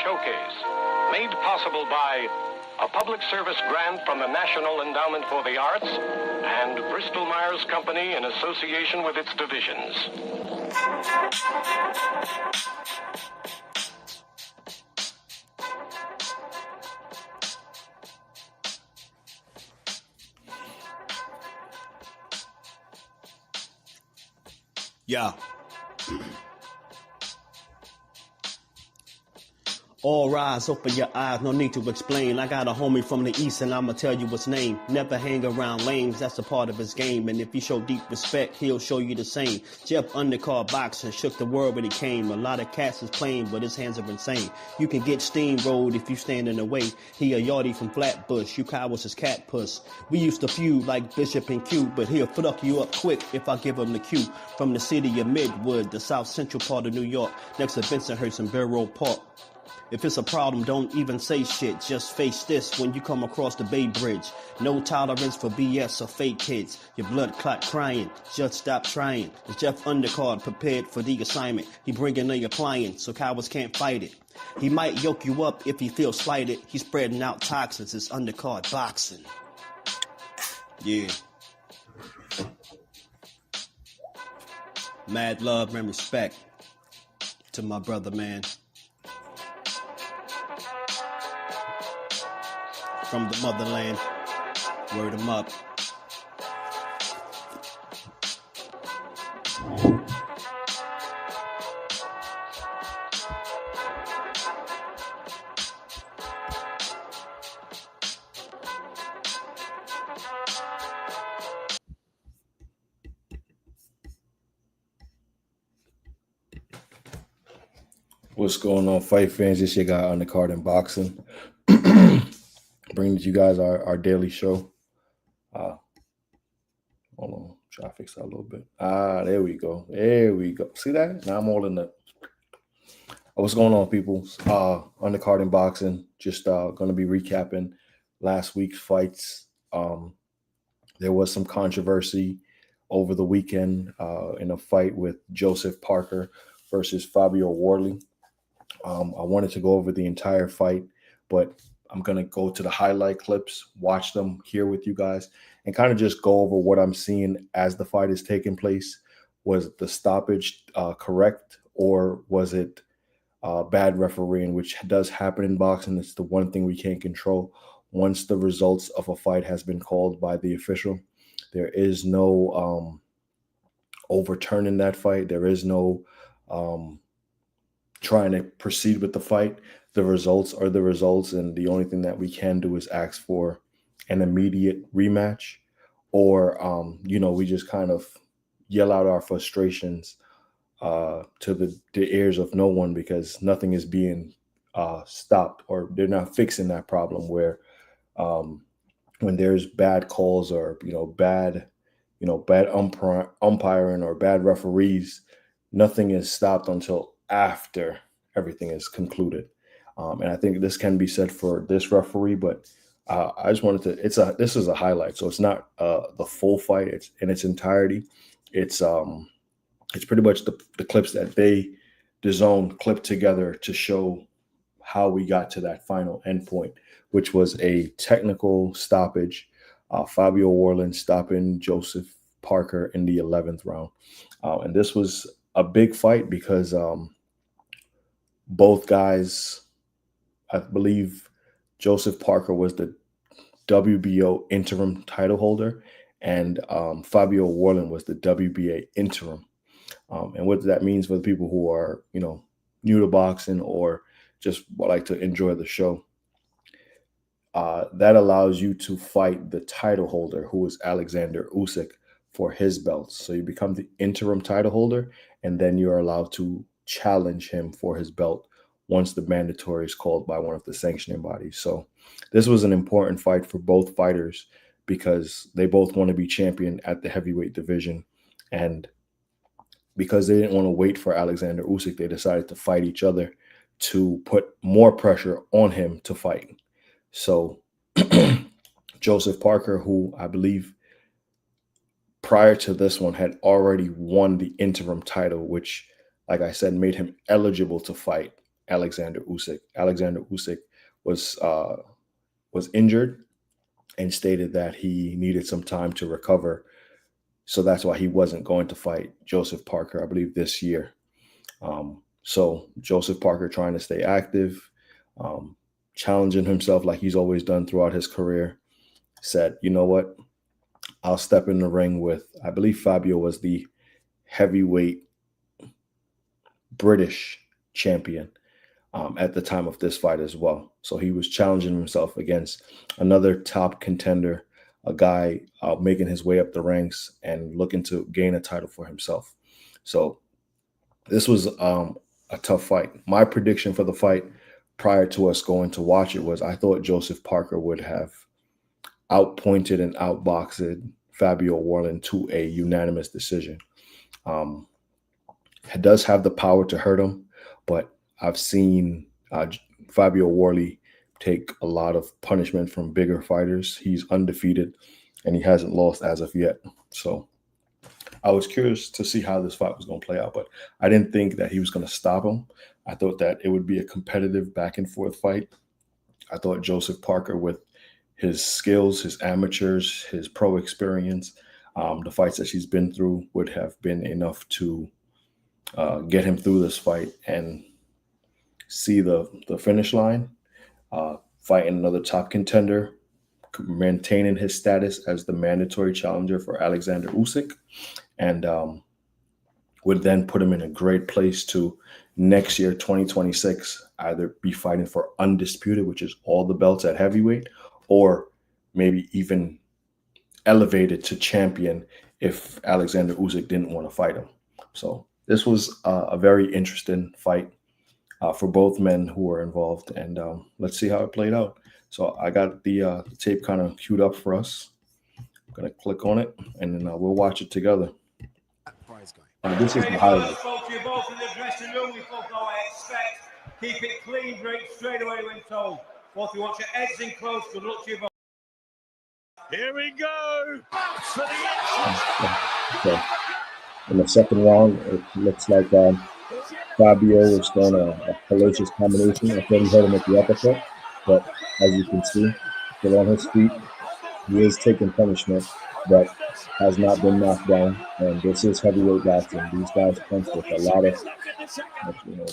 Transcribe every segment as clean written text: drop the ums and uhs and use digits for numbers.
Showcase, made possible by a public service grant from the National Endowment for the Arts and Bristol Myers Company in association with its divisions. Yeah. All rise, open your eyes, no need to explain. I got a homie from the east and I'ma tell you his name. Never hang around lames, that's a part of his game. And if you show deep respect, he'll show you the same. Jeff Undercard boxing, shook the world when he came. A lot of cats is playing, but his hands are insane. You can get steamrolled if you stand in the way. He a yardie from Flatbush, you cowards his cat puss. We used to feud like Bishop and Q, but he'll fuck you up quick if I give him the cue. From the city of Midwood, the south central part of New York, next to Bensonhurst and Borough Park. If it's a problem, don't even say shit. Just face this when you come across the Bay Bridge. No tolerance for BS or fake kids. Your blood clot crying. Just stop trying. Is Jeff Undercard prepared for the assignment? He bringing a appliance so cowards can't fight it. He might yoke you up if he feels slighted. He's spreading out toxins. It's Undercard boxing. Yeah. Mad love and respect to my brother, man. From the motherland, word him up. What's going on, fight fans? This your guy Undercard in boxing. Bringing you guys our daily show. Hold on, try to fix that a little bit. There we go. There we go. See that? Now I'm all in the. What's going on, people? Undercard in boxing. Just going to be recapping last week's fights. There was some controversy over the weekend in a fight with Joseph Parker versus Fabio Wardley. I wanted to go over the entire fight, but I'm going to go to the highlight clips, watch them here with you guys, and kind of just go over what I'm seeing as the fight is taking place. Was the stoppage correct, or was it bad refereeing, which does happen in boxing? It's the one thing we can't control. Once the results of a fight has been called by the official, there is no overturning that fight. There is no trying to proceed with the fight. The results are the results, and the only thing that we can do is ask for an immediate rematch, or we just kind of yell out our frustrations to the ears of no one, because nothing is being stopped, or they're not fixing that problem where when there's bad calls or bad umpiring or bad referees, nothing is stopped until after everything is concluded. And I think this can be said for this referee, but I just wanted to. This is a highlight, so it's not the full fight. It's in its entirety. It's pretty much the clips that DAZN clipped together to show how we got to that final endpoint, which was a technical stoppage. Fabio Wardley stopping Joseph Parker in the 11th round, and this was a big fight because both guys. I believe Joseph Parker was the WBO interim title holder, and Fabio Wardley was the WBA interim. And what that means for the people who are, new to boxing or just like to enjoy the show, that allows you to fight the title holder, who is Alexander Usyk, for his belts. So you become the interim title holder, and then you're allowed to challenge him for his belt once the mandatory is called by one of the sanctioning bodies. So this was an important fight for both fighters because they both want to be champion at the heavyweight division. And because they didn't want to wait for Alexander Usyk, they decided to fight each other to put more pressure on him to fight. So Joseph Parker, who I believe prior to this one had already won the interim title, which, like I said, made him eligible to fight Alexander Usyk. Alexander Usyk was injured and stated that he needed some time to recover. So that's why he wasn't going to fight Joseph Parker, I believe, this year. So Joseph Parker trying to stay active, challenging himself like he's always done throughout his career, said, you know what, I'll step in the ring with, I believe Fabio was the heavyweight British champion at the time of this fight as well. So he was challenging himself against another top contender, a guy making his way up the ranks and looking to gain a title for himself. So this was a tough fight. My prediction for the fight prior to us going to watch it was I thought Joseph Parker would have outpointed and outboxed Fabio Warley to a unanimous decision. It does have the power to hurt him, but I've seen Fabio Warley take a lot of punishment from bigger fighters. He's undefeated, and he hasn't lost as of yet. So I was curious to see how this fight was going to play out, but I didn't think that he was going to stop him. I thought that it would be a competitive back-and-forth fight. I thought Joseph Parker, with his skills, his amateurs, his pro experience, the fights that she's been through would have been enough to get him through this fight and see the finish line, fighting another top contender, maintaining his status as the mandatory challenger for Alexander Usyk, and would then put him in a great place to next year, 2026, either be fighting for undisputed, which is all the belts at heavyweight, or maybe even elevated to champion if Alexander Usyk didn't want to fight him. So this was a very interesting fight for both men who were involved, and let's see how it played out. So I got the tape kind of queued up for us. I'm going to click on it, and then we'll watch it together. This is the highlight. Spoke to you both in the dressing room. We both know what I expect. Keep it clean, break straight away when told. Both you want your heads in close. Good luck to you both. Here we go. For the So, in the second round, it looks like Fabio is throwing a fallacious combination. I thought he hit him at the uppercut, but as you can see, still on his feet. He is taking punishment, but has not been knocked down. And this is heavyweight boxing. These guys punch with a lot of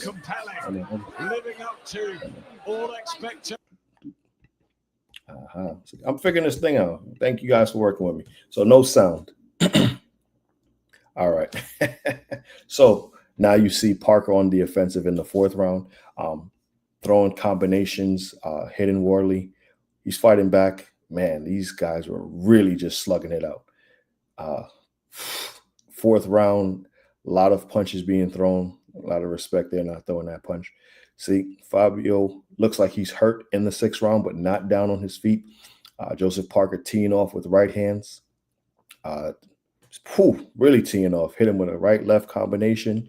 compelling, living up to all expectations. I'm figuring this thing out. Thank you guys for working with me. So no sound. All right. So now you see Parker on the offensive in the fourth round, throwing combinations, hitting Warley. He's fighting back. Man, these guys were really just slugging it out. Fourth round, a lot of punches being thrown. A lot of respect there, not throwing that punch. See, Fabio looks like he's hurt in the sixth round, but not down on his feet. Joseph Parker teeing off with right hands. Really teeing off. Hit him with a right-left combination.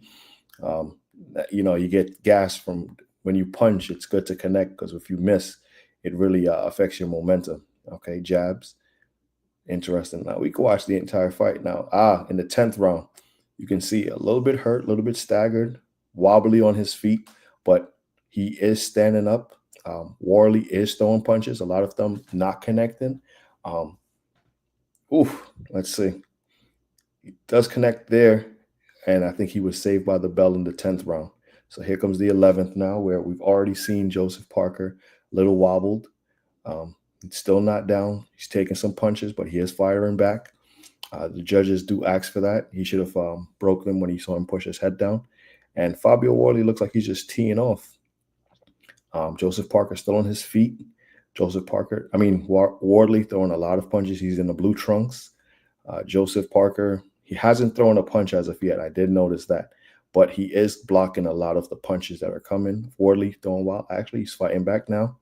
You get gas from when you punch. It's good to connect because if you miss, it really affects your momentum. Okay, jabs. Interesting. Now we can watch the entire fight now. In the 10th round, you can see a little bit hurt, a little bit staggered, wobbly on his feet, but he is standing up. Warley is throwing punches, a lot of them not connecting. Let's see. He does connect there, and I think he was saved by the bell in the 10th round. So here comes the 11th now, where we've already seen Joseph Parker a little wobbled. He's still not down. He's taking some punches, but he is firing back. The judges do ask for that. He should have broke them when he saw him push his head down. And Fabio Warley looks like he's just teeing off. Joseph Parker still on his feet. Warley throwing a lot of punches. He's in the blue trunks. Joseph Parker, he hasn't thrown a punch as of yet. I did notice that. But he is blocking a lot of the punches that are coming. Warley throwing wild. Actually, he's fighting back now.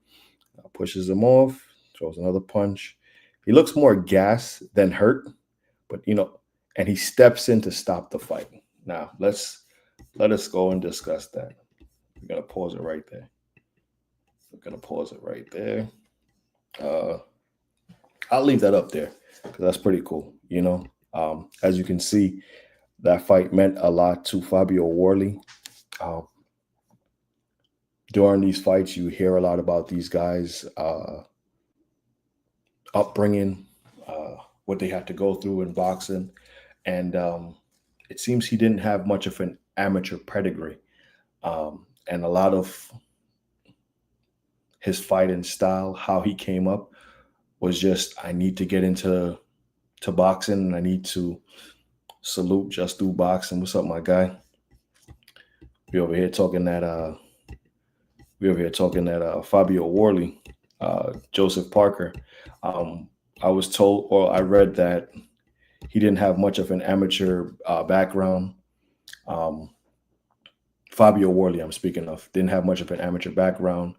Pushes him off. Throws another punch. He looks more gassed than hurt. But, and he steps in to stop the fight. Now, let us go and discuss that. We're going to pause it right there. I'll leave that up there because that's pretty cool. As you can see, that fight meant a lot to Fabio Warley. during these fights, you hear a lot about these guys' upbringing, what they had to go through in boxing. And it seems he didn't have much of an amateur pedigree. And a lot of his fighting style, how he came up, was just, I need to get into boxing, and I need to salute Just Do Boxing. What's up, my guy? We over here talking that Fabio Worley, Joseph Parker. I was told, or I read, that he didn't have much of an amateur background. Fabio Worley, I'm speaking of, didn't have much of an amateur background.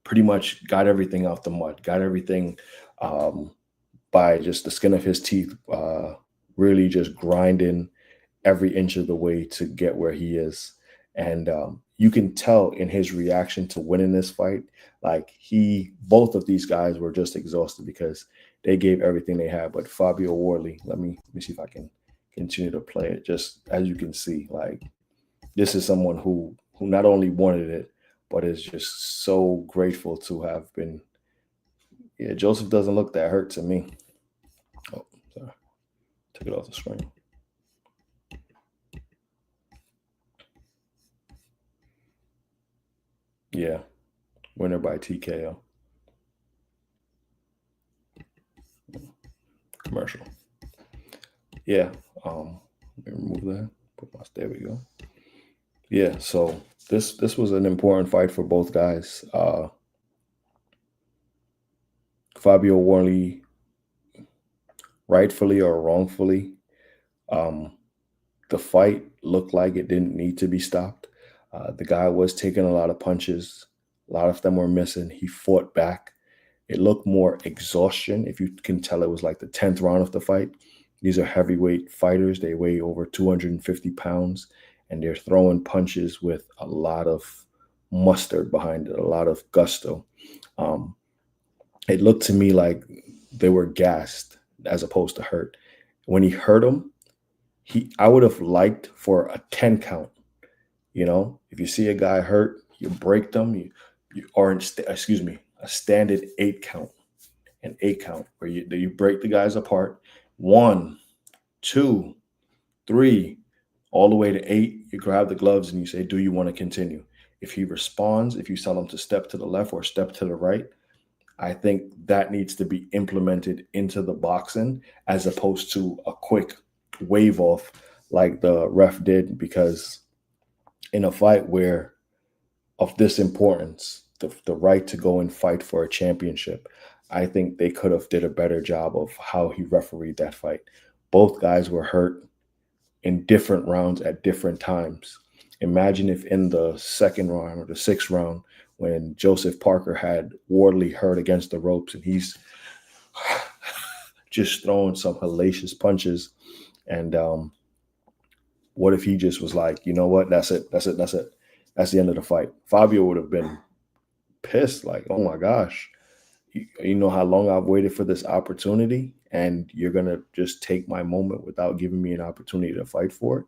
Pretty much got everything out the mud, got everything by just the skin of his teeth, really just grinding every inch of the way to get where he is. And you can tell in his reaction to winning this fight, like both of these guys were just exhausted because they gave everything they had. But Fabio Worley, let me see if I can continue to play it. Just as you can see, like, this is someone who not only wanted it, but is just so grateful to have been. Yeah, Joseph doesn't look that hurt to me. Oh, sorry. Took it off the screen. Yeah, winner by TKO. Commercial. Yeah, let me remove that. There we go. Yeah, so this was an important fight for both guys. Fabio Worley, rightfully or wrongfully, the fight looked like it didn't need to be stopped. The guy was taking a lot of punches. A lot of them were missing. He fought back. It looked more exhaustion. If you can tell, it was like the 10th round of the fight. These are heavyweight fighters. They weigh over 250 pounds, and they're throwing punches with a lot of mustard behind it, a lot of gusto. It looked to me like they were gassed as opposed to hurt. When he hurt him, I would have liked for a 10 count. You know, if you see a guy hurt, you break them, a standard 8 count, an 8 count where you break the guys apart. 1, 2, 3, all the way to 8. You grab the gloves and you say, do you want to continue? If he responds, if you tell him to step to the left or step to the right, I think that needs to be implemented into the boxing as opposed to a quick wave off like the ref did, because in a fight where of this importance, the right to go and fight for a championship, I think they could have did a better job of how he refereed that fight. Both guys were hurt in different rounds at different times. Imagine if in the 2nd round or the 6th round, when Joseph Parker had Worley hurt against the ropes and he's just throwing some hellacious punches. And what if he just was like, you know what, that's it. That's the end of the fight. Fabio would have been pissed, like, oh my gosh, you know how long I've waited for this opportunity, and you're going to just take my moment without giving me an opportunity to fight for it.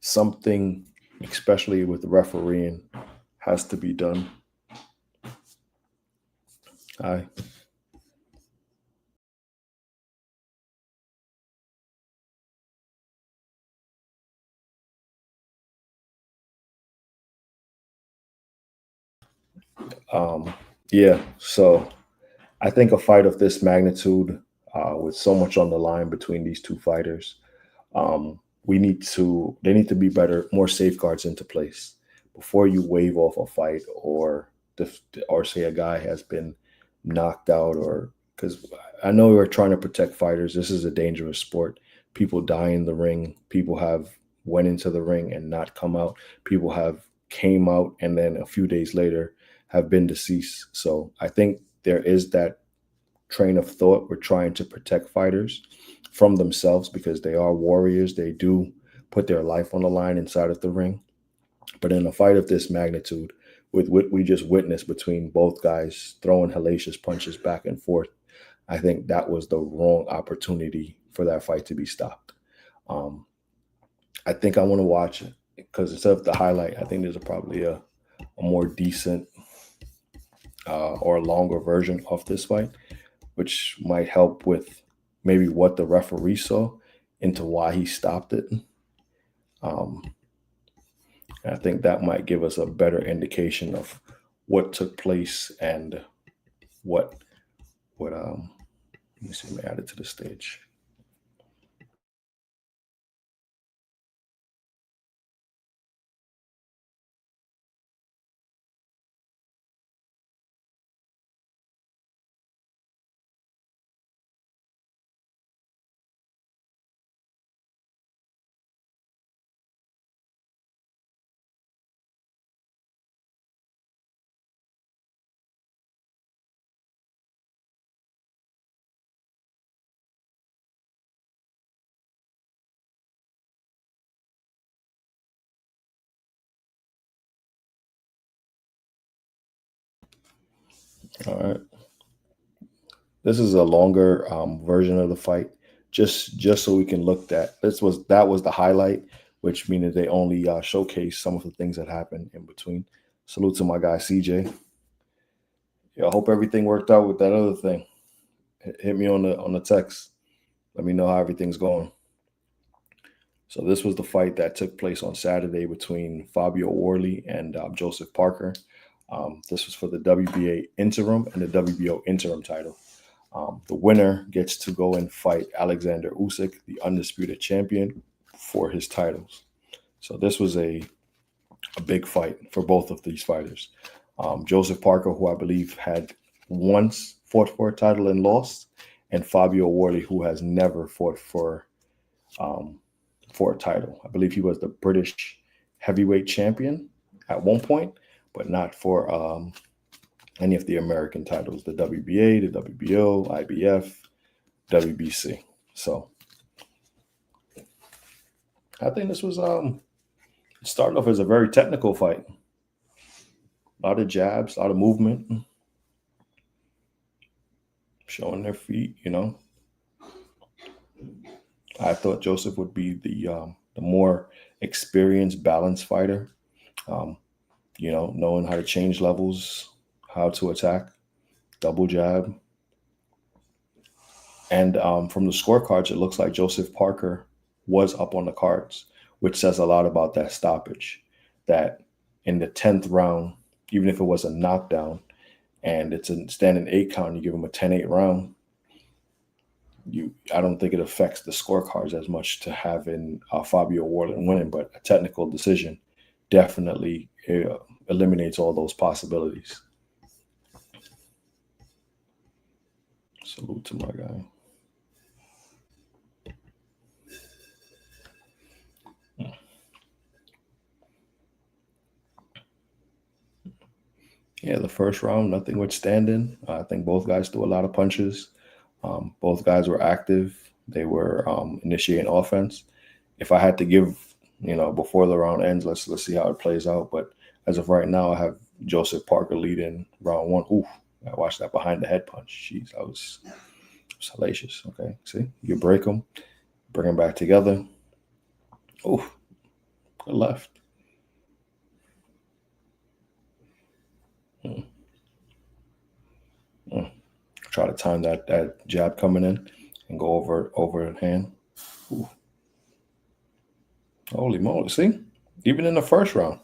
Something, especially with the refereeing, has to be done. Hi. Yeah, so I think a fight of this magnitude, with so much on the line between these two fighters, they need to be more safeguards into place before you wave off a fight or say a guy has been knocked out, or because I know we're trying to protect fighters. This is a dangerous sport. People die in the ring. People have went into the ring and not come out. People have came out and then a few days later have been deceased. So I think there is that train of thought. We're trying to protect fighters from themselves because they are warriors. They do put their life on the line inside of the ring. But in a fight of this magnitude, with what we just witnessed between both guys throwing hellacious punches back and forth, I think that was the wrong opportunity for that fight to be stopped. I think I want to watch because instead of the highlight, I think there's probably a more decent or a longer version of this fight, which might help with maybe what the referee saw into why he stopped it. I think that might give us a better indication of what took place and what let me see, let me add it to the stage. All right. This is a longer version of the fight, just so we can look at. That was the highlight, which means they only showcase some of the things that happened in between. Salute to my guy CJ. Yeah, I hope everything worked out with that other thing. Hit me on the text. Let me know how everything's going. So this was the fight that took place on Saturday between Fabio Warley and Joseph Parker. This was for the WBA interim and the WBO interim title. The winner gets to go and fight Alexander Usyk, the undisputed champion, for his titles. So this was a big fight for both of these fighters. Joseph Parker, who I believe had once fought for a title and lost, and Fabio Warley, who has never fought for a title. I believe he was the British heavyweight champion at one point, but not for any of the American titles, the WBA, the WBO, IBF, WBC. So I think this was it started off as a very technical fight. A lot of jabs, a lot of movement, showing their feet, I thought Joseph would be the more experienced, balanced fighter. Knowing how to change levels, how to attack, double jab. And from the scorecards, it looks like Joseph Parker was up on the cards, which says a lot about that stoppage. That in the 10th round, even if it was a knockdown and it's a standing 8 count, you give him a 10-8 round, I don't think it affects the scorecards as much to having Fabio Warley winning, but a technical decision definitely eliminates all those possibilities. Salute to my guy. Yeah, the first round, nothing withstanding. I think both guys threw a lot of punches. Both guys were active. They were initiating offense. If I had to give, before the round ends, let's see how it plays out. But as of right now, I have Joseph Parker leading round 1. Ooh, I watched that behind the head punch. Jeez, that was salacious. Okay, see, you break them, bring them back together. Ooh, good left. Try to time that jab coming in and go over hand. Ooh. Holy moly. See, even in the first round,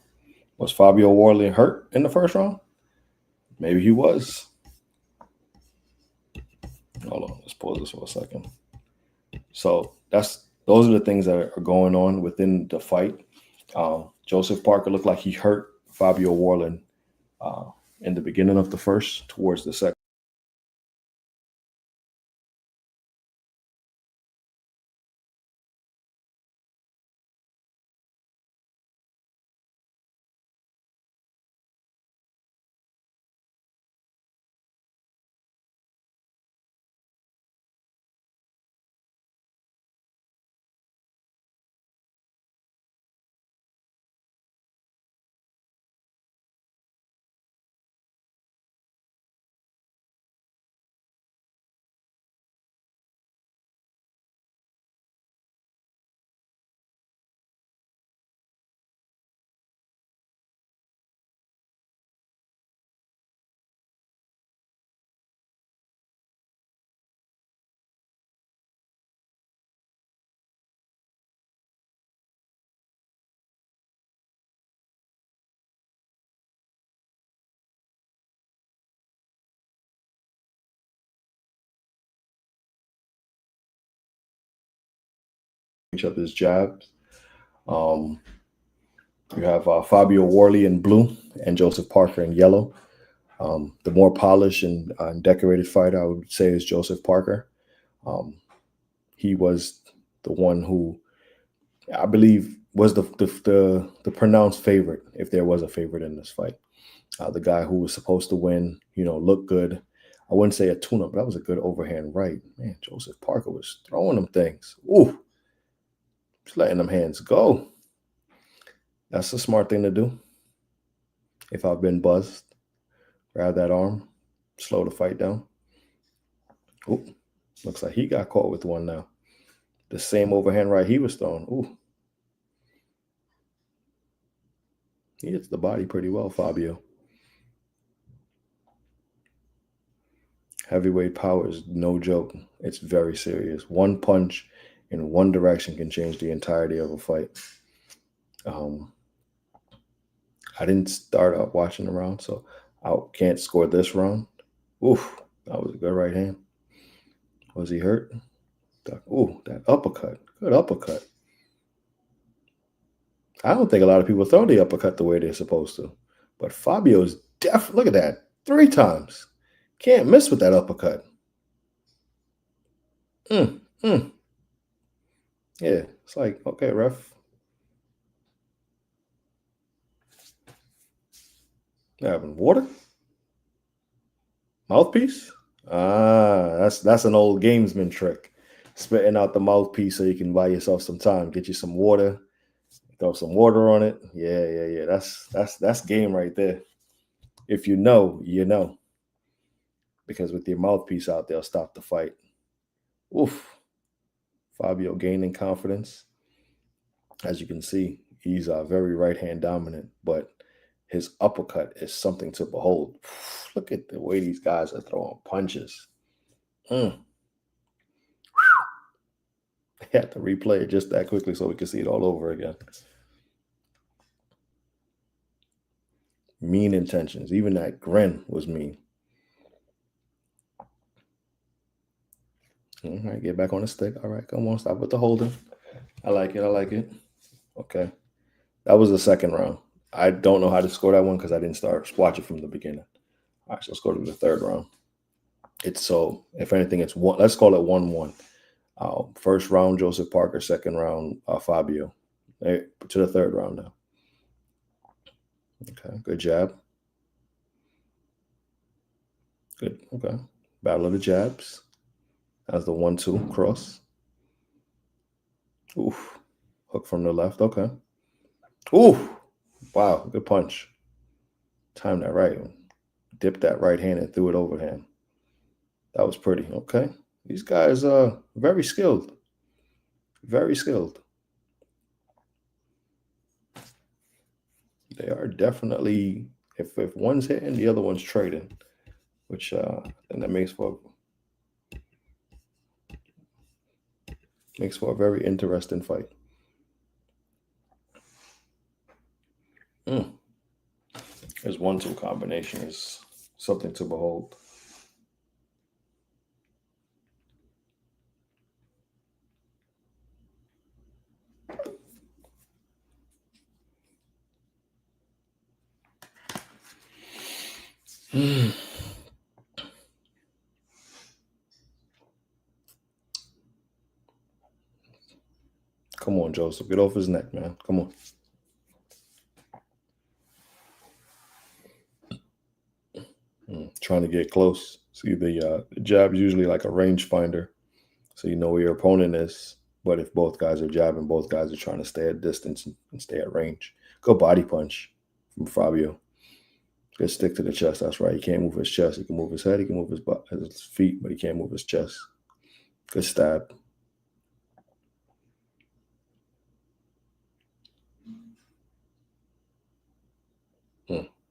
was Fabio Warley hurt in the first round? Maybe he was. Hold on, let's pause this for a second. So those are the things that are going on within the fight. Joseph Parker looked like he hurt Fabio Warley in the beginning of the first, towards the second. each other's jabs. You have Fabio Worley in blue and Joseph Parker in yellow. The more polished and decorated fighter, I would say, is Joseph Parker. He was the one who, I believe, was the pronounced favorite, if there was a favorite in this fight. The guy who was supposed to win, looked good. I wouldn't say a tune-up, but that was a good overhand right. Man, Joseph Parker was throwing them things. Ooh, just letting them hands go. That's a smart thing to do. If I've been buzzed, grab that arm, slow the fight down. Ooh, looks like he got caught with one now. The same overhand right he was throwing. Ooh. He hits the body pretty well, Fabio. Heavyweight power is no joke. It's very serious. One punch in one direction can change the entirety of a fight. I didn't start out watching the round, so I can't score this round. Oof, that was a good right hand. Was he hurt? Ooh, that uppercut. Good uppercut. I don't think a lot of people throw the uppercut the way they're supposed to. But Fabio's definitely, look at that, 3 times. Can't miss with that uppercut. Yeah, it's like, okay, ref. Having water? Mouthpiece? That's an old gamesman trick. Spitting out the mouthpiece so you can buy yourself some time. Get you some water. Throw some water on it. Yeah. That's game right there. If you know, you know. Because with your mouthpiece out, they'll stop the fight. Oof. Fabio gaining confidence. As you can see, he's very right-hand dominant, but his uppercut is something to behold. Look at the way these guys are throwing punches. I had to replay it just that quickly so we could see it all over again. Mean intentions. Even that grin was mean. All right, get back on the stick. All right, come on, stop with the holding. I like it. Okay. That was the second round. I don't know how to score that one because I didn't start watching from the beginning. All right, so let's go to the third round. If anything, it's one. Let's call it 1-1. First round, Joseph Parker. Second round, Fabio. To the third round now. Okay, good jab. Good, okay. Battle of the jabs. That's the 1-2 cross. Oof. Hook from the left, okay. Ooh. Wow, good punch. Timed that right. Dipped that right hand and threw it overhand. That was pretty, okay. These guys are very skilled. Very skilled. They are definitely, if one's hitting, the other one's trading, which and that makes for a very interesting fight. This 1-2 combination is something to behold. Come on, Joseph. Get off his neck, man. Come on. Trying to get close. See, the jab is usually like a range finder. So you know where your opponent is. But if both guys are jabbing, both guys are trying to stay at distance and stay at range. Good body punch from Fabio. Good stick to the chest. That's right. He can't move his chest. He can move his head. He can move his feet, but he can't move his chest. Good stab.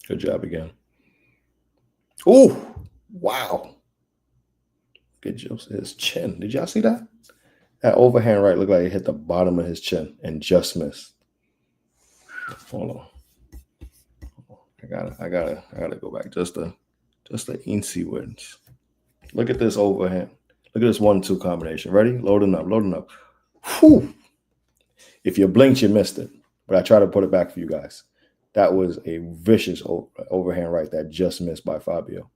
Good job again. Ooh, wow. Good job. His chin. Did y'all see that? That overhand right looked like it hit the bottom of his chin and just missed. Hold on. I gotta go back just the eensy wins. Look at this overhand. Look at this 1-2 combination. Ready? Loading up. Whew. If you blinked, you missed it. But I try to put it back for you guys. That was a vicious overhand right that just missed by Fabio.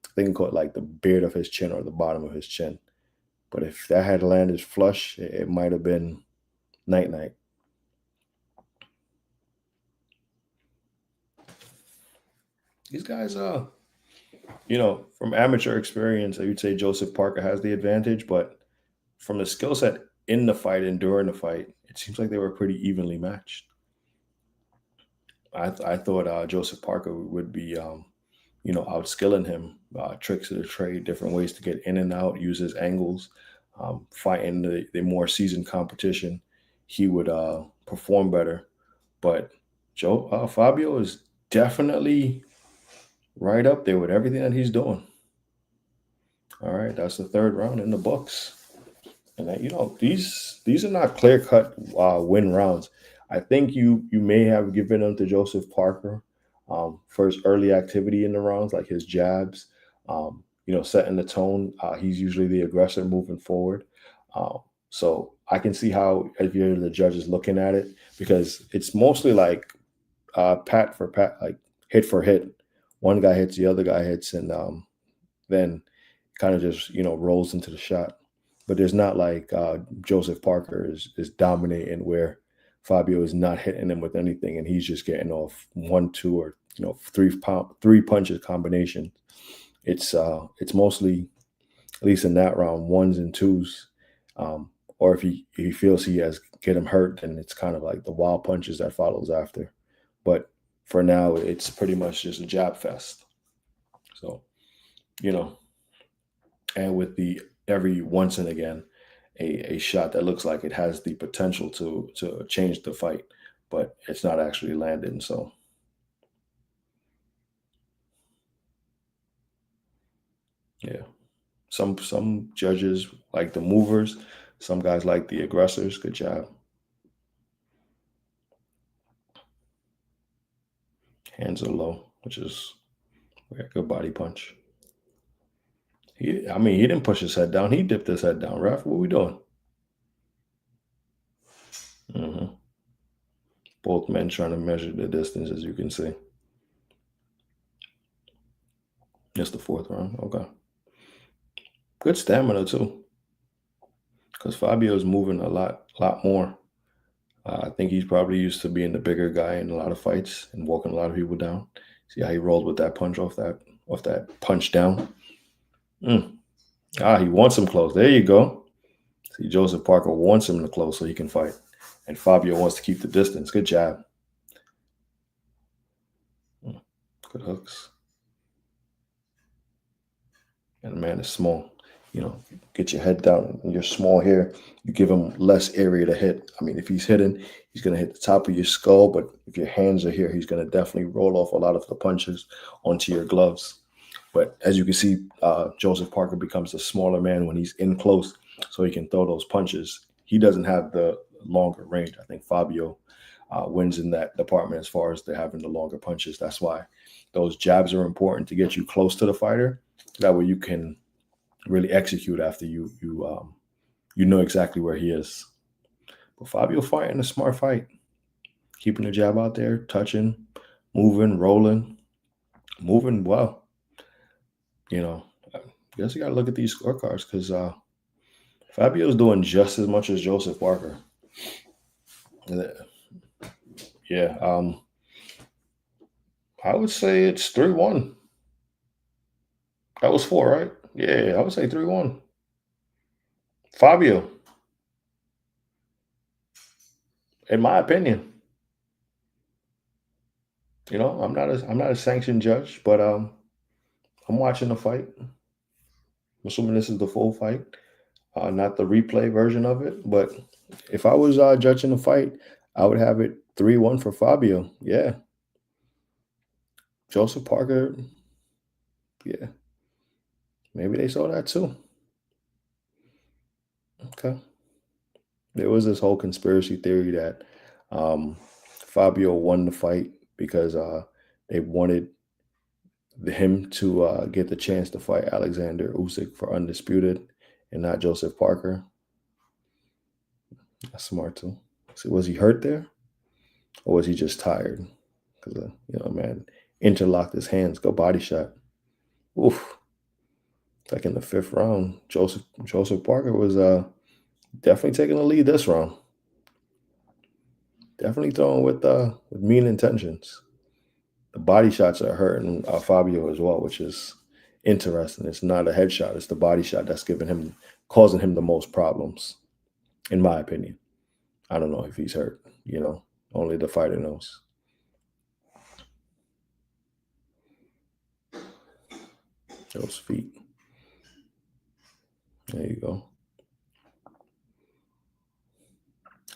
I think it caught like the beard of his chin or the bottom of his chin. But if that had landed flush, it might have been night-night. These guys, from amateur experience, I would say Joseph Parker has the advantage, but from the skill set in the fight and during the fight, it seems like they were pretty evenly matched. I thought Joseph Parker would be, outskilling him, tricks of the trade, different ways to get in and out, use his angles, fighting the more seasoned competition. He would perform better. But Fabio is definitely right up there with everything that he's doing. All right, that's the third round in the books. And these are not clear-cut win rounds. I think you may have given them to Joseph Parker for his early activity in the rounds, like his jabs, setting the tone. He's usually the aggressor moving forward. So I can see how, if you're the judges looking at it, because it's mostly like pat for pat, like hit for hit. One guy hits, the other guy hits, and then kind of just, rolls into the shot. But there's not like Joseph Parker is dominating where Fabio is not hitting him with anything, and he's just getting off 1, 2, or three punches combination. It's mostly, at least in that round, 1s and 2s. Or if he feels he has get him hurt, then it's kind of like the wild punches that follows after. But for now, it's pretty much just a jab fest. So, and with the every once and again, a shot that looks like it has the potential to change the fight, but it's not actually landing. So, yeah, some judges like the movers, some guys like the aggressors. Good job. Hands are low, which is a good body punch. He didn't push his head down. He dipped his head down. Ref, what are we doing? Both men trying to measure the distance, as you can see. Just the fourth round. Okay. Good stamina, too. Because Fabio is moving a lot more. I think he's probably used to being the bigger guy in a lot of fights and walking a lot of people down. See how he rolled with that punch off that punch down? He wants him close. There you go. See, Joseph Parker wants him to close so he can fight. And Fabio wants to keep the distance. Good jab. Good hooks. And the man is small. Get your head down. You're small here. You give him less area to hit. If he's hitting, he's going to hit the top of your skull. But if your hands are here, he's going to definitely roll off a lot of the punches onto your gloves. But as you can see, Joseph Parker becomes a smaller man when he's in close, so he can throw those punches. He doesn't have the longer range. I think Fabio wins in that department as far as having the longer punches. That's why those jabs are important to get you close to the fighter. That way you can really execute after you know exactly where he is. But Fabio fighting a smart fight, keeping the jab out there, touching, moving, rolling, moving well. I guess you got to look at these scorecards because Fabio's doing just as much as Joseph Parker. Yeah, I would say it's 3-1. That was 4, right? Yeah, I would say 3-1. Fabio, in my opinion. I'm not a sanctioned judge, but I'm watching the fight. I'm assuming this is the full fight, not the replay version of it. But if I was judging the fight, I would have it 3-1 for Fabio. Yeah. Joseph Parker, yeah. Maybe they saw that too. Okay. There was this whole conspiracy theory that Fabio won the fight because they wanted him to get the chance to fight Alexander Usyk for undisputed and not Joseph Parker. That's smart too. So was he hurt there, or was he just tired? Because man, interlocked his hands, go body shot. Oof. Like in the 5th round, Joseph Parker was definitely taking the lead this round. Definitely throwing with mean intentions. The body shots are hurting Fabio as well, which is interesting. It's not a headshot; it's the body shot that's causing him the most problems, in my opinion. I don't know if he's hurt. Only the fighter knows. Those feet. There you go.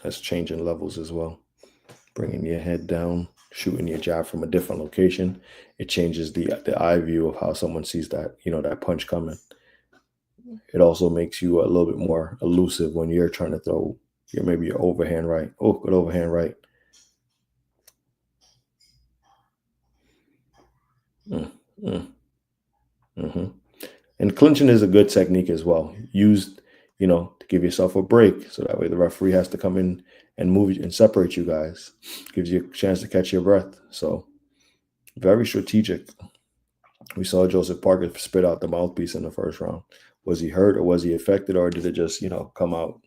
That's changing levels as well. Bringing your head down, shooting your jab from a different location. It changes the eye view of how someone sees that, that punch coming. It also makes you a little bit more elusive when you're trying to throw maybe your overhand right. Oh, good overhand right. And clinching is a good technique as well. Used, to give yourself a break. So that way the referee has to come in and move and separate you guys. Gives you a chance to catch your breath. So very strategic. We saw Joseph Parker spit out the mouthpiece in the 1st round. Was he hurt, or was he affected, or did it just, come out?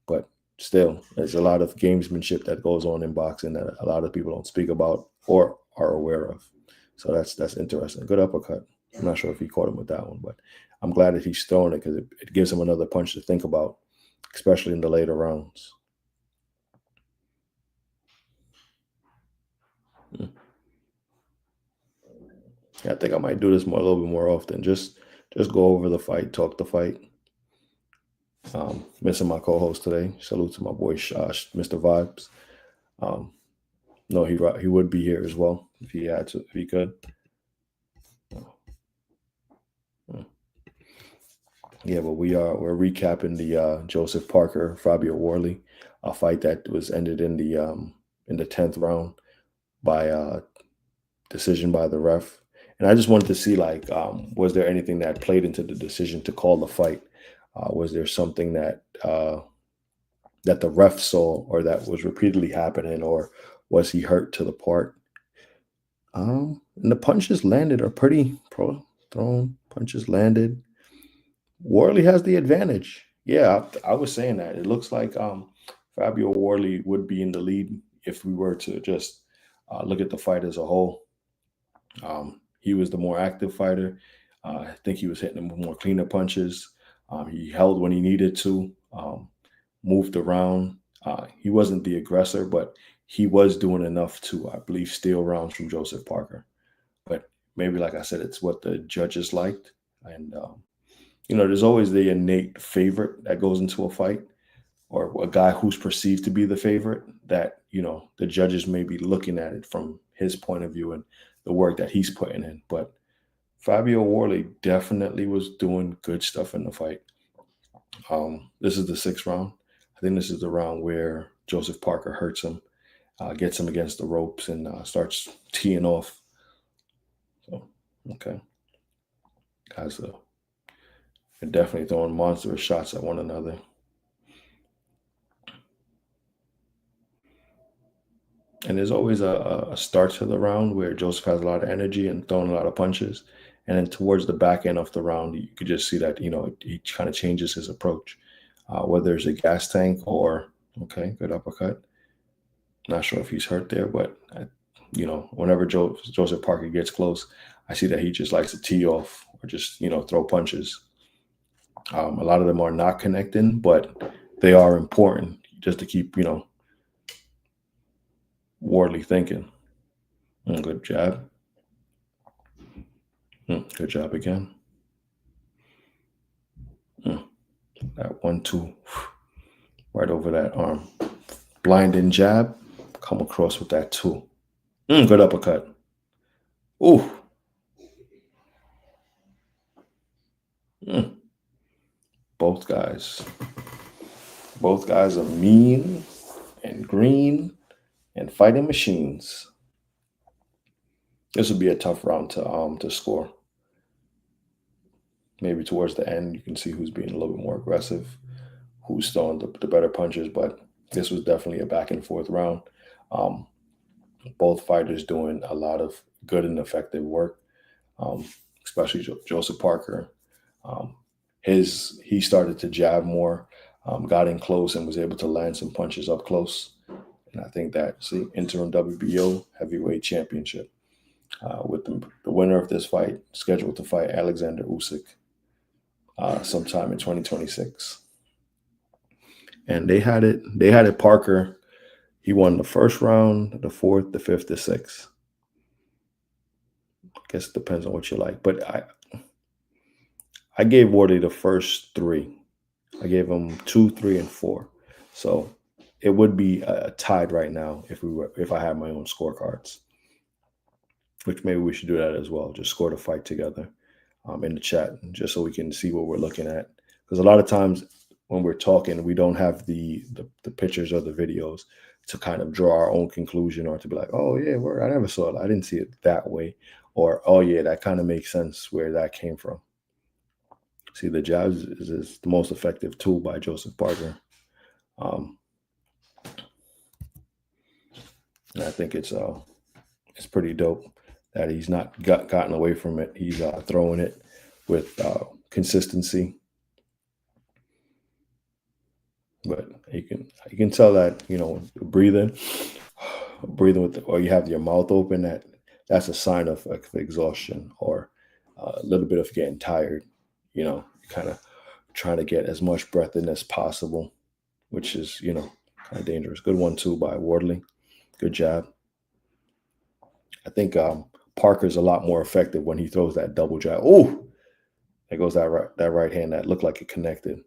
But still, there's a lot of gamesmanship that goes on in boxing that a lot of people don't speak about or are aware of. So that's interesting. Good uppercut. I'm not sure if he caught him with that one, but I'm glad that he's throwing it because it gives him another punch to think about, especially in the later rounds. Yeah, I think I might do this a little bit more often. Just go over the fight, talk the fight. Missing my co-host today. Salute to my boy Mr. Vibes. No, he would be here as well if he could. Yeah, but we're recapping the Joseph Parker Fabio Warley, a fight that was ended in the 10th round by decision by the ref. And I just wanted to see, was there anything that played into the decision to call the fight? Was there something that the ref saw or that was repeatedly happening, or was he hurt to the part? And the punches landed are pretty thrown. Punches landed. Warley has the advantage. Yeah, I was saying that. It looks like Fabio Warley would be in the lead if we were to just look at the fight as a whole. He was the more active fighter. I think he was hitting more cleaner punches. He held when he needed to, moved around. He wasn't the aggressor, but he was doing enough to, I believe, steal rounds from Joseph Parker. But maybe, like I said, it's what the judges liked. And, there's always the innate favorite that goes into a fight, or a guy who's perceived to be the favorite that, the judges may be looking at it from his point of view and the work that he's putting in. But Fabio Warley definitely was doing good stuff in the fight. This is the 6th round. I think this is the round where Joseph Parker hurts him, gets him against the ropes, and starts teeing off. So, okay. Guys are definitely throwing monstrous shots at one another. And there's always a start to the round where Joseph has a lot of energy and throwing a lot of punches. And then towards the back end of the round, you could just see that, he kind of changes his approach, whether it's a gas tank or, okay, good uppercut. Not sure if he's hurt there, but, whenever Joseph Parker gets close, I see that he just likes to tee off or just, throw punches. A lot of them are not connecting, but they are important just to keep, Warley thinking. Good jab. Good job again. That 1-2 right over that arm. Blinding jab. Come across with that 2. Good uppercut. Ooh. Both guys are mean and green and fighting machines. This would be a tough round to score. Maybe towards the end, you can see who's being a little bit more aggressive, who's throwing the better punches. But This was definitely a back and forth round. Both fighters doing a lot of good and effective work, especially Joseph Parker. He started to jab more, got in close, and was able to land some punches up close. And I think that's the interim WBO heavyweight championship, with the winner of this fight scheduled to fight Alexander Usyk sometime in 2026. And they had it. Parker, he won the first round, the fourth, the fifth, the sixth. I guess it depends on what you like. But I gave Wardley the first three. I gave him 2, 3, and 4. So it would be tied right now if I had my own scorecards. Which maybe we should do that as well. Just score the fight together in the chat, just so we can see what we're looking at. Because a lot of times when we're talking, we don't have the pictures or the videos to kind of draw our own conclusion, or to be like, oh yeah, I never saw it. I didn't see it that way. Or, oh yeah, that kind of makes sense where that came from. See, the jab is the most effective tool by Joseph Parker. And I think it's pretty dope that he's not gotten away from it. He's throwing it with consistency. But you can tell that, breathing with or you have your mouth open, that's a sign of exhaustion, or a little bit of getting tired. Kind of trying to get as much breath in as possible, which is, kind of dangerous. Good one too by Wardley. Good jab. I think Parker's a lot more effective when he throws that double jab. Oh, there goes that right hand that looked like it connected.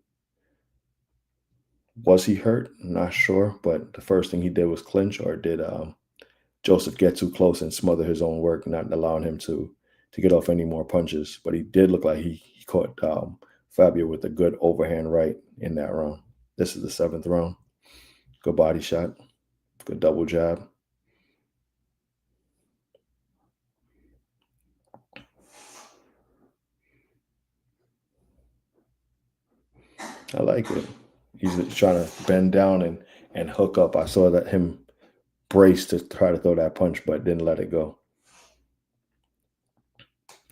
Was he hurt? I'm not sure, but the first thing he did was clinch, or did Joseph get too close and smother his own work, not allowing him to get off any more punches? But he did look like he caught Fabio with a good overhand right in that round. This is the 7th round. Good body shot. Good double jab. I like it. He's trying to bend down and hook up. I saw that him brace to try to throw that punch, but didn't let it go.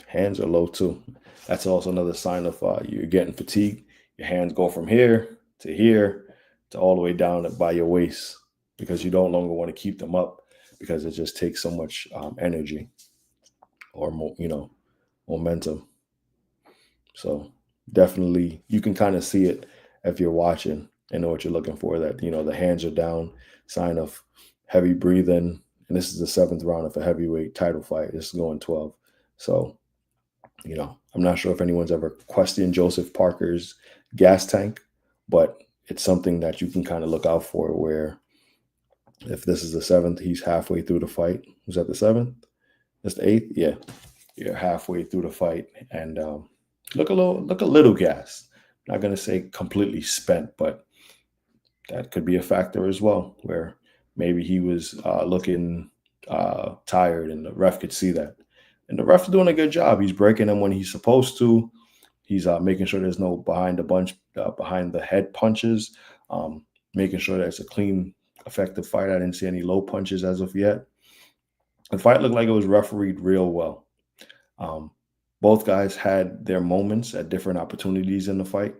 Hands are low too. That's also another sign of you're getting fatigued. Your hands go from here to all the way down by your waist, because you don't longer want to keep them up, because it just takes so much energy or momentum. So definitely you can kind of see it if you're watching and know what you're looking for, that the hands are down, sign of heavy breathing. And this is the 7th round of a heavyweight title fight. This is going 12. So I'm not sure if anyone's ever questioned Joseph Parker's gas tank, but it's something that you can kind of look out for, where if this is the 7th, he's halfway through the fight. Was that the 7th? That's the 8th? Yeah. You're halfway through the fight and look a little gassed. Not going to say completely spent, but that could be a factor as well, where maybe he was looking tired and the ref could see that. And the ref's doing a good job. He's breaking them when he's supposed to. He's making sure there's no behind the head punches, making sure that it's a clean, effective fight. I didn't see any low punches as of yet. The fight looked like it was refereed real well. Both guys had their moments at different opportunities in the fight.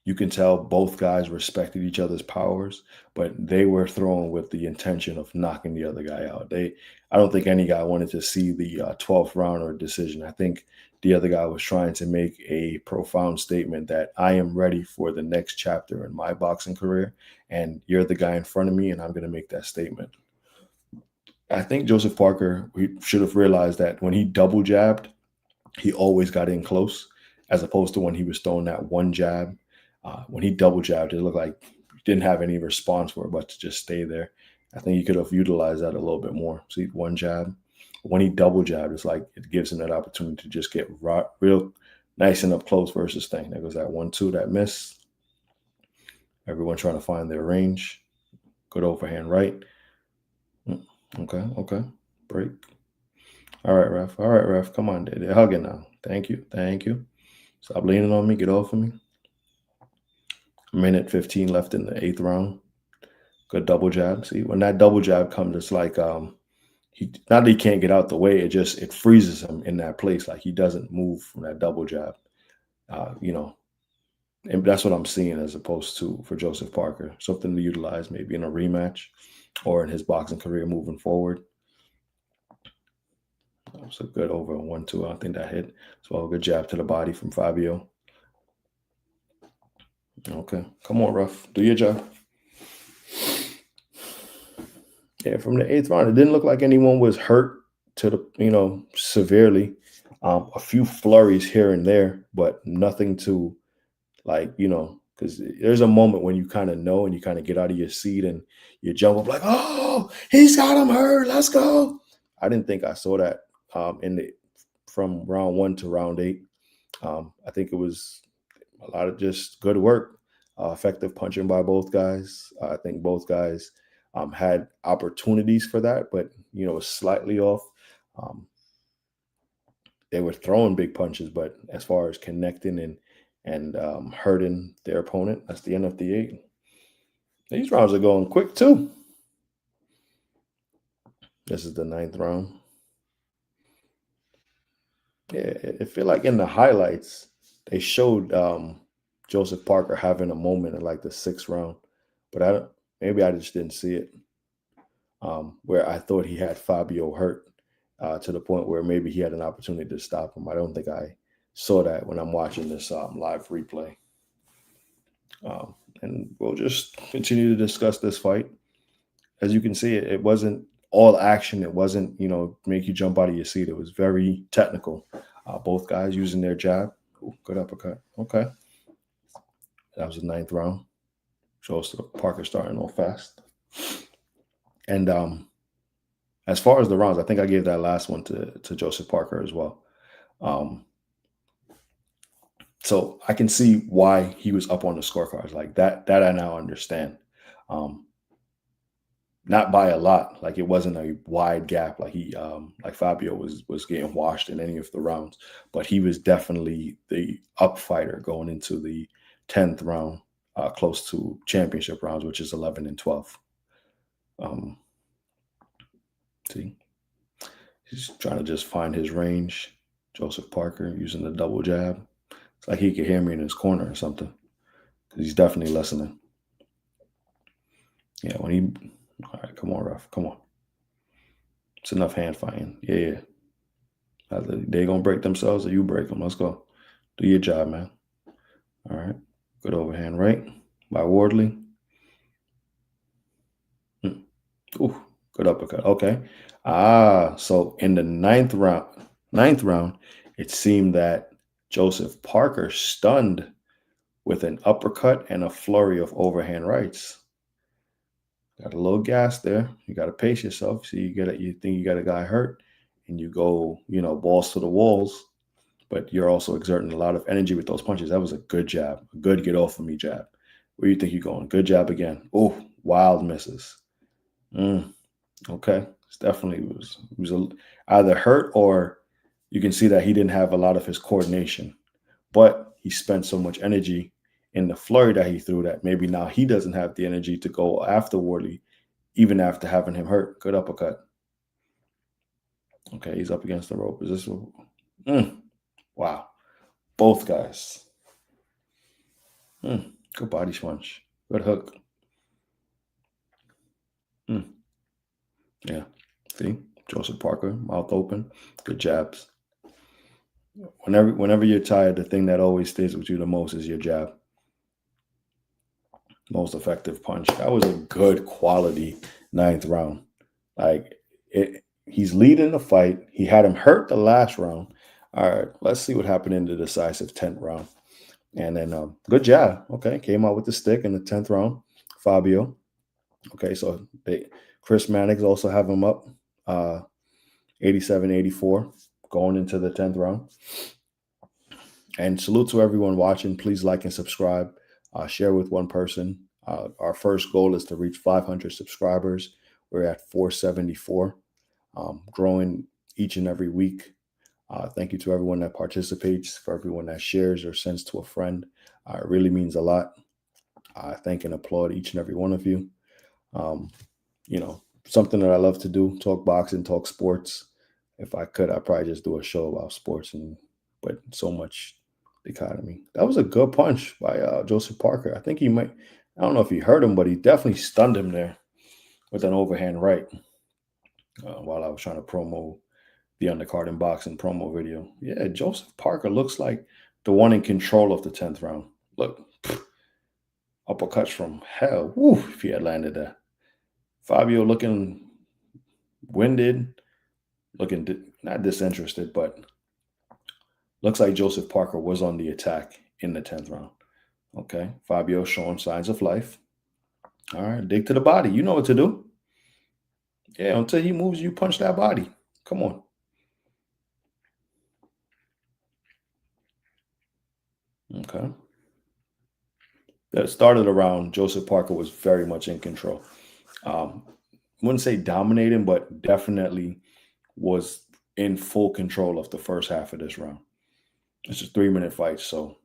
You can tell both guys respected each other's powers, but they were throwing with the intention of knocking the other guy out. I don't think any guy wanted to see the 12th round or decision. I think the other guy was trying to make a profound statement that I am ready for the next chapter in my boxing career, and you're the guy in front of me, and I'm going to make that statement. I think Joseph Parker, he should have realized that when he double jabbed, he always got in close, as opposed to when he was throwing that one jab. When he double jabbed, it looked like he didn't have any response for it, but to just stay there. I think he could have utilized that a little bit more. See, one jab. When he double jabbed, it's like it gives him that opportunity to just get real nice and up close versus thing. There goes that 1-2, that miss. Everyone trying to find their range. Good overhand right. Okay. Break. All right, ref. Come on. They're hugging now. Thank you. Stop leaning on me. Get off of me. minute 15 left in the 8th round. Good double jab. See, when that double jab comes, it's like he not that he can't get out the way, it freezes him in that place. Like he doesn't move from that double jab. And that's what I'm seeing as opposed to for Joseph Parker. Something to utilize maybe in a rematch or in his boxing career moving forward. That was a good over 1-2. I think that hit. So a good jab to the body from Fabio. Okay. Come on, Ruff. Do your job. Yeah, from the 8th round, it didn't look like anyone was hurt to the, severely. A few flurries here and there, but nothing to because there's a moment when you kind of know and you kind of get out of your seat and you jump up like, oh, he's got him hurt. Let's go. I didn't think I saw that from round 1 to round 8. I think it was a lot of just good work, effective punching by both guys. I think both guys had opportunities for that, but, it was slightly off. They were throwing big punches, but as far as connecting and hurting their opponent, that's the end of the 8. These rounds are going quick too. This is the 9th round. Yeah, I feel like in the highlights, they showed Joseph Parker having a moment in like the 6th round, but maybe I just didn't see it. Where I thought he had Fabio hurt to the point where maybe he had an opportunity to stop him. I don't think I saw that when I'm watching this live replay. And we'll just continue to discuss this fight. As you can see, it wasn't all action. It wasn't, make you jump out of your seat. It was very technical. Both guys using their jab. Ooh, good uppercut. Okay. That was the 9th round. Shows Parker starting off fast. And as far as the rounds, I think I gave that last one to Joseph Parker as well. So I can see why he was up on the scorecards like that. That I now understand. Not by a lot. Like it wasn't a wide gap. Like like Fabio was getting washed in any of the rounds, but he was definitely the up fighter going into the 10th round, close to championship rounds, which is 11 and 12. See, he's trying to just find his range. Joseph Parker using the double jab. It's like he could hear me in his corner or something, because he's definitely listening. Yeah, all right, come on, Ruff, come on. It's enough hand fighting. Yeah. They gonna break themselves or you break them. Let's go. Do your job, man. All right. Good overhand right by Wardley. Ooh, good uppercut. Okay. So in the 9th round, it seemed that Joseph Parker stunned with an uppercut and a flurry of overhand rights. Got a little gas there. You got to pace yourself. So you think you got a guy hurt and you go, balls to the walls, but you're also exerting a lot of energy with those punches. That was a good jab, a good get off of me jab. Where you think you're going? Good jab again. Oh, wild misses. Okay. It's definitely was either hurt or you can see that he didn't have a lot of his coordination, but he spent so much energy in the flurry that he threw that maybe now he doesn't have the energy to go after Wardley, even after having him hurt. Good uppercut. Okay, he's up against the rope. Is this? Wow. Both guys. Good body punch. Good hook. Yeah. See? Joseph Parker, mouth open. Good jabs. Whenever you're tired, the thing that always stays with you the most is your jab. Most effective punch. That was a good quality 9th round. He's leading the fight. He had him hurt the last round. All right, let's see what happened in the decisive 10th round. And then good jab. Okay, came out with the stick in the 10th round. Fabio. Okay, so Chris Mannix also have him up 87-84 going into the 10th round. And salute to everyone watching. Please like and subscribe. Share with one person. Our first goal is to reach 500 subscribers. We're at 474, growing each and every week. Thank you to everyone that participates, for everyone that shares or sends to a friend. It really means a lot. I thank and applaud each and every one of you. Something that I love to do, talk boxing, talk sports. If I could, I'd probably just do a show about sports, but so much dichotomy. That was a good punch by Joseph Parker. I think I don't know if he hurt him, but he definitely stunned him there with an overhand right while I was trying to promo the Undercard in Boxing promo video. Yeah, Joseph Parker looks like the one in control of the 10th round. Look, uppercuts from hell. Woo, if he had landed that. Fabio looking winded, looking not disinterested, but looks like Joseph Parker was on the attack in the 10th round. Okay, Fabio showing signs of life. All right, dig to the body. You know what to do. Yeah, until he moves, you punch that body. Come on. Okay. That started around Joseph Parker was very much in control. Wouldn't say dominating, but definitely was in full control of the first half of this round. It's a 3-minute fight, so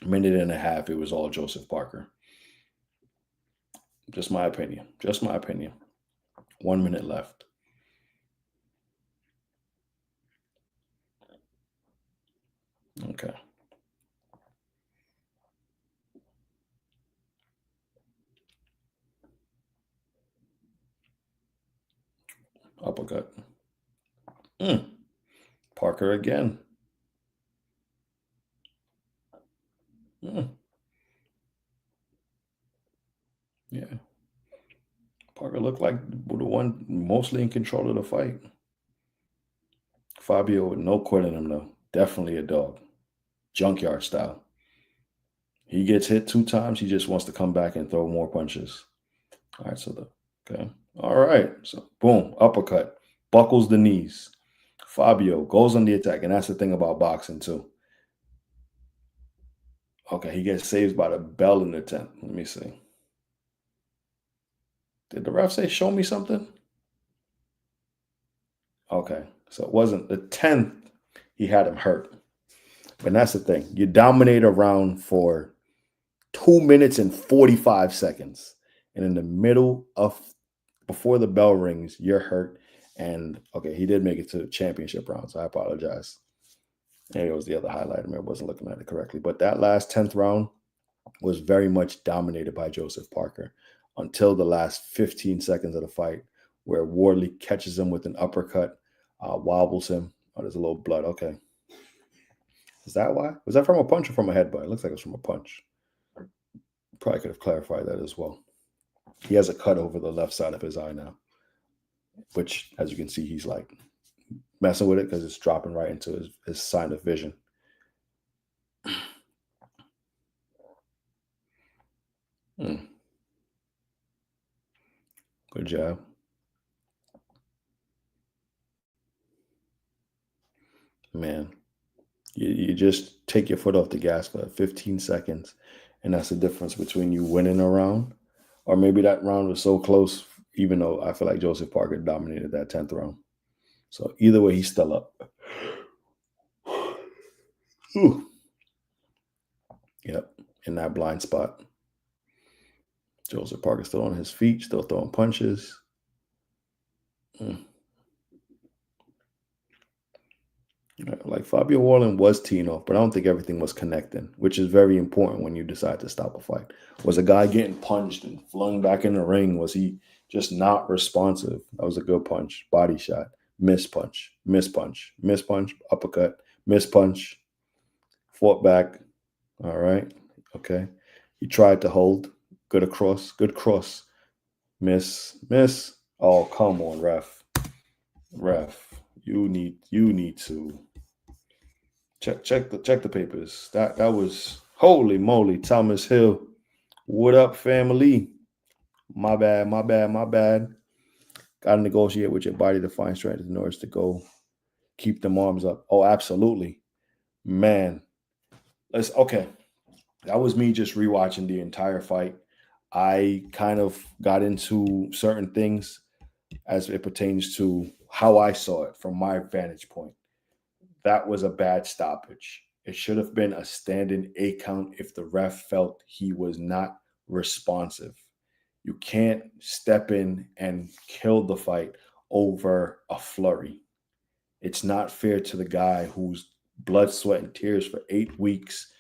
a minute and a half, it was all Joseph Parker. Just my opinion. 1 minute left. Okay. Uppercut. Parker again. Yeah. Parker looked like the one mostly in control of the fight. Fabio with no quit in him, though. Definitely a dog. Junkyard style. He gets hit 2 times. He just wants to come back and throw more punches. All right, okay. All right, so boom, uppercut. Buckles the knees. Fabio goes on the attack, and that's the thing about boxing, too. Okay, he gets saved by the bell in the 10th. Let me see. Did the ref say, show me something? Okay, so it wasn't the 10th. He had him hurt. But that's the thing. You dominate a round for 2 minutes and 45 seconds. And in the middle of, before the bell rings, you're hurt. And, okay, he did make it to the championship round, so I apologize. Maybe it was the other highlight. I wasn't looking at it correctly. But that last 10th round was very much dominated by Joseph Parker until the last 15 seconds of the fight, where Wardley catches him with an uppercut, wobbles him. Oh, there's a little blood. Okay. Is that why? Was that from a punch or from a headbutt? It looks like it was from a punch. Probably could have clarified that as well. He has a cut over the left side of his eye now, which, as you can see, he's like messing with it because it's dropping right into his sign of vision. Good job. Man, you just take your foot off the gas for 15 seconds, and that's the difference between you winning a round, or maybe that round was so close, even though I feel like Joseph Parker dominated that 10th round. So either way, he's still up. Ooh. Yep, in that blind spot. Joseph Parker still on his feet, still throwing punches. Like Fabio Wardley was teeing off, but I don't think everything was connecting, which is very important when you decide to stop a fight. Was a guy getting punched and flung back in the ring? Was he just not responsive? That was a good punch, body shot, miss punch, uppercut, miss punch, fought back. All right, okay. He tried to hold, good cross, miss. Oh, come on, ref. You need to check the papers. That was, holy moly, Thomas Hill. What up, family? My bad. Gotta negotiate with your body to find strength in order to go keep them arms up. Oh, absolutely. Man. Okay. That was me just rewatching the entire fight. I kind of got into certain things as it pertains to how I saw it from my vantage point. That was a bad stoppage. It should have been a standing 8 count if the ref felt he was not responsive. You can't step in and kill the fight over a flurry. It's not fair to the guy who's blood, sweat, and tears for 8 weeks,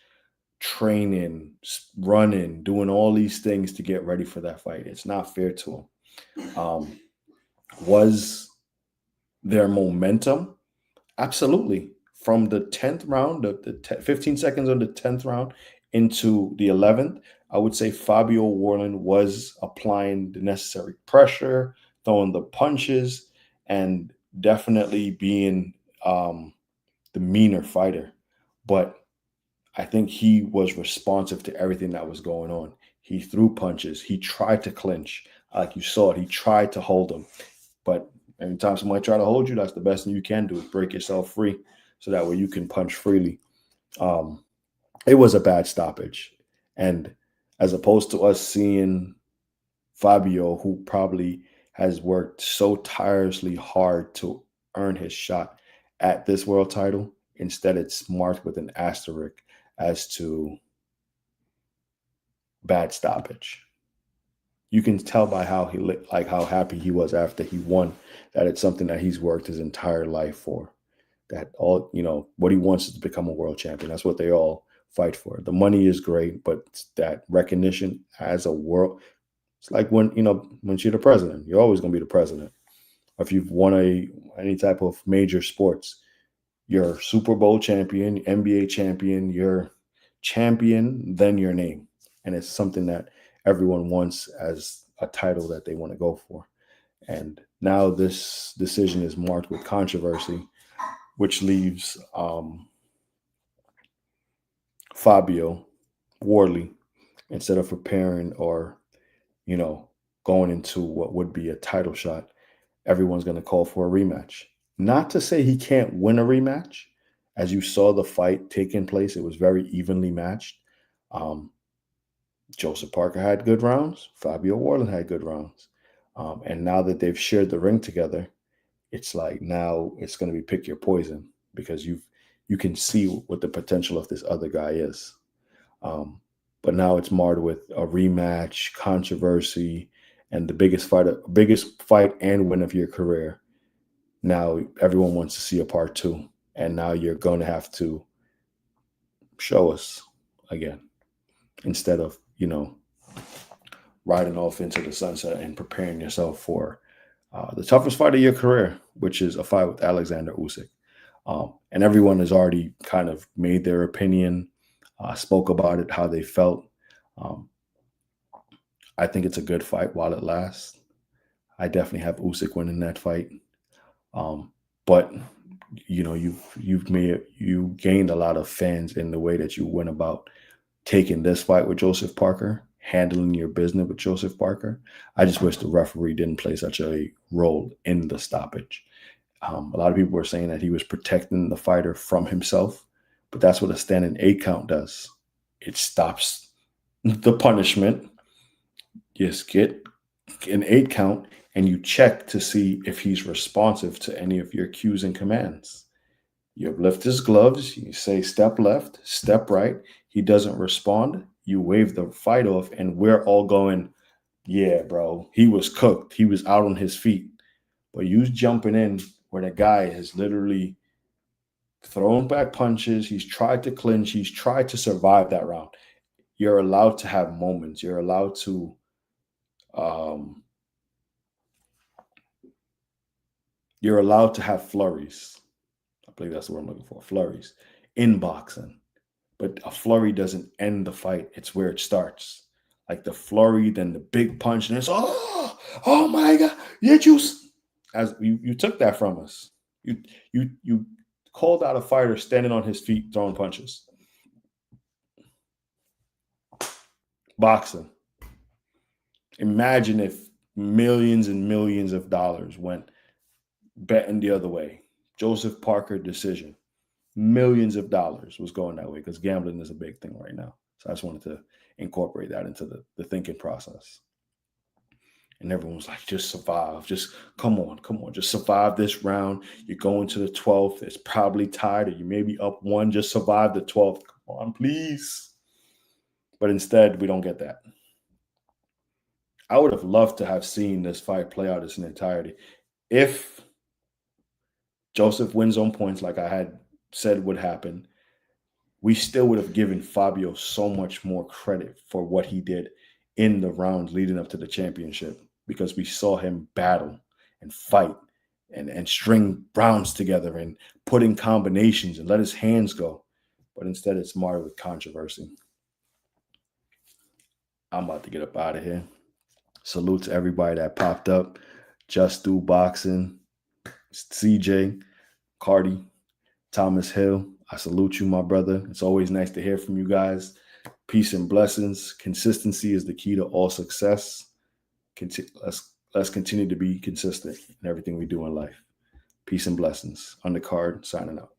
training, running, doing all these things to get ready for that fight. It's not fair to him. Was there momentum? Absolutely. From the 10th round, the 15 seconds of the 10th round into the 11th, I would say Fabio Warland was applying the necessary pressure, throwing the punches, and definitely being the meaner fighter. But I think he was responsive to everything that was going on. He threw punches. He tried to clinch. Like you saw it, he tried to hold him. But anytime somebody try to hold you, that's the best thing you can do is break yourself free so that way you can punch freely. It was a bad stoppage. And as opposed to us seeing Fabio, who probably has worked so tirelessly hard to earn his shot at this world title, instead it's marked with an asterisk as to bad stoppage. You can tell by how he like how happy he was after he won that it's something that he's worked his entire life for. That all, what he wants is to become a world champion. That's what they all fight for. The money is great, but that recognition as a world, it's like when you're the president, you're always going to be the president. Or if you've won any type of major sports, you're Super Bowl champion, NBA champion, you're champion, then your name. And it's something that everyone wants as a title that they want to go for. And now this decision is marked with controversy, which leaves Fabio Warley, instead of preparing or, going into what would be a title shot, everyone's going to call for a rematch. Not to say he can't win a rematch. As you saw the fight taking place, it was very evenly matched. Joseph Parker had good rounds. Fabio Warland had good rounds. And now that they've shared the ring together, it's like now it's going to be pick your poison because you can see what the potential of this other guy is. But now it's marred with a rematch, controversy, and the biggest fight and win of your career. Now everyone wants to see a part 2, and now you're going to have to show us again instead of riding off into the sunset and preparing yourself for the toughest fight of your career, which is a fight with Alexander Usyk. And everyone has already kind of made their opinion, spoke about it, how they felt. I think it's a good fight while it lasts. I definitely have Usyk winning that fight. But you gained a lot of fans in the way that you went about taking this fight with Joseph Parker, handling your business with Joseph Parker. I just wish the referee didn't play such a role in the stoppage. A lot of people were saying that he was protecting the fighter from himself, but that's what a standing 8 count does. It stops the punishment. You just get an 8 count and you check to see if he's responsive to any of your cues and commands. You lift his gloves, you say step left, step right. He doesn't respond. You wave the fight off, and we're all going, yeah, bro, he was cooked. He was out on his feet. But you jumping in where the guy has literally thrown back punches. He's tried to clinch. He's tried to survive that round. You're allowed to have moments. You're allowed to have flurries. I believe that's the word I'm looking for, flurries, in boxing. But a flurry doesn't end the fight. It's where it starts. Like the flurry, then the big punch, and it's, oh my God, as you took that from us. You called out a fighter standing on his feet throwing punches. Boxing. Imagine if millions and millions of dollars went betting the other way. Joseph Parker decision. Millions of dollars was going that way because gambling is a big thing right now. So I just wanted to incorporate that into the thinking process. And everyone was like, just survive. Just come on. Just survive this round. You're going to the 12th. It's probably tied, or you may be up 1. Just survive the 12th. Come on, please. But instead, we don't get that. I would have loved to have seen this fight play out in entirety. If Joseph wins on points, like I had said would happen, we still would have given Fabio so much more credit for what he did in the rounds leading up to the championship, because we saw him battle and fight and string rounds together and put in combinations and let his hands go. But instead, it's marred with controversy. I'm about to get up out of here. Salute to everybody that popped up. Just Do Boxing, CJ, Cardi, Thomas Hill. I salute you, my brother. It's always nice to hear from you guys. Peace and blessings. Consistency is the key to all success. Let's continue to be consistent in everything we do in life. Peace and blessings. Undercard, signing out.